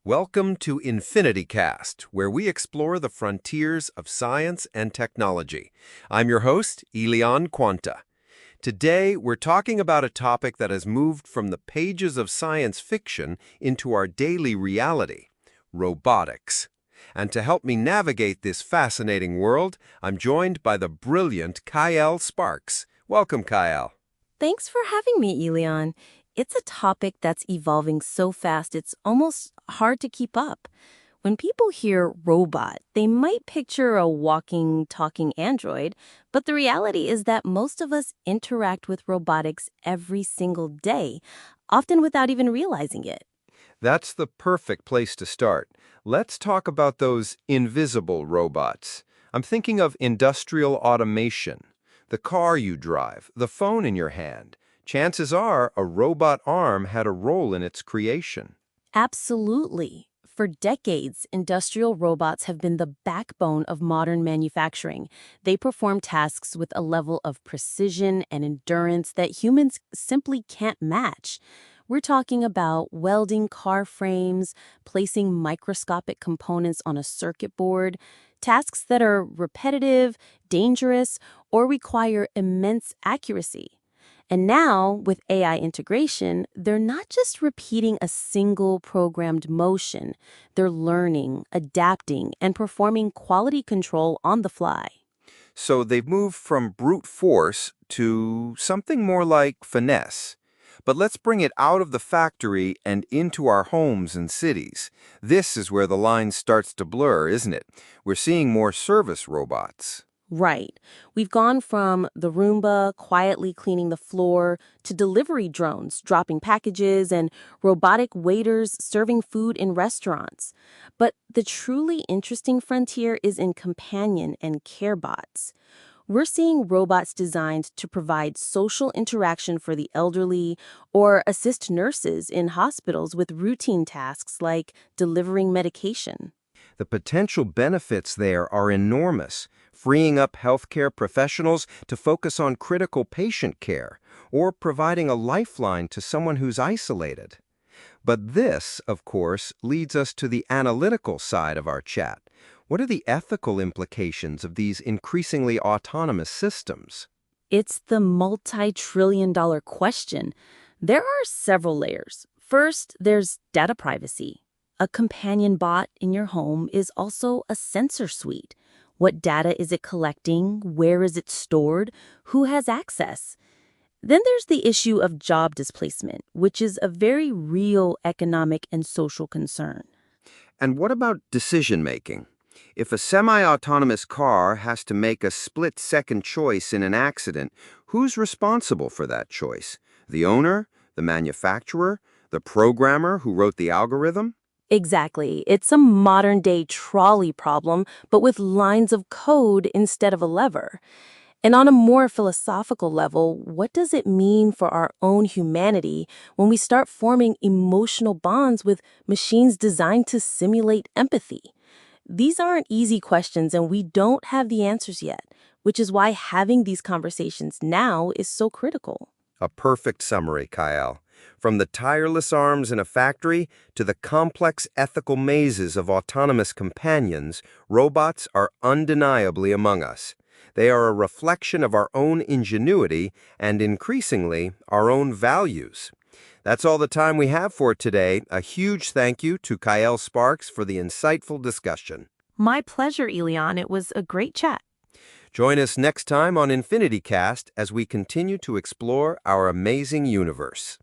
Welcome to EnfinityCast, where we explore the frontiers of science and technology. I'm your host, Elion Quanta. Today, we're talking about a topic that has moved from the pages of science fiction into our daily reality, robotics. And to help me navigate this fascinating world, I'm joined by the brilliant Kael Sparks. Welcome, Kael. Thanks for having me, Elion. It's a topic that's evolving so fast it's almost hard to keep up. When people hear robot, they might picture a walking, talking android, but the reality is that most of us interact with robotics every single day, often without even realizing it. That's the perfect place to start. Let's talk about those invisible robots. I'm thinking of industrial automation. The car you drive, the phone in your hand. Chances are a robot arm had a role in its creation. Absolutely. For decades, industrial robots have been the backbone of modern manufacturing. They perform tasks with a level of precision and endurance that humans simply can't match. We're talking about welding car frames, placing microscopic components on a circuit board, tasks that are repetitive, dangerous, or require immense accuracy. And now, with AI integration, they're not just repeating a single programmed motion. They're learning, adapting, and performing quality control on the fly. So they've moved from brute force to something more like finesse. But let's bring it out of the factory and into our homes and cities. This is where the line starts to blur, isn't it? We're seeing more service robots. Right. We've gone from the Roomba quietly cleaning the floor to delivery drones dropping packages and robotic waiters serving food in restaurants. But the truly interesting frontier is in companion and care bots. We're seeing robots designed to provide social interaction for the elderly or assist nurses in hospitals with routine tasks like delivering medication. The potential benefits there are enormous, freeing up healthcare professionals to focus on critical patient care or providing a lifeline to someone who's isolated. But this, of course, leads us to the analytical side of our chat. What are the ethical implications of these increasingly autonomous systems? It's the multi-trillion-dollar question. There are several layers. First, there's data privacy. A companion bot in your home is also a sensor suite. What data is it collecting? Where is it stored? Who has access? Then there's the issue of job displacement, which is a very real economic and social concern. And what about decision-making? If a semi-autonomous car has to make a split-second choice in an accident, who's responsible for that choice? The owner? The manufacturer? The programmer who wrote the algorithm? Exactly. It's a modern-day trolley problem, but with lines of code instead of a lever. And on a more philosophical level, what does it mean for our own humanity when we start forming emotional bonds with machines designed to simulate empathy? These aren't easy questions, and we don't have the answers yet, which is why having these conversations now is so critical. A perfect summary, Kael. From the tireless arms in a factory to the complex ethical mazes of autonomous companions, robots are undeniably among us. They are a reflection of our own ingenuity and, increasingly, our own values. That's all the time we have for today. A huge thank you to Kael Sparks for the insightful discussion. My pleasure, Elion. It was a great chat. Join us next time on EnfinityCast as we continue to explore our amazing universe.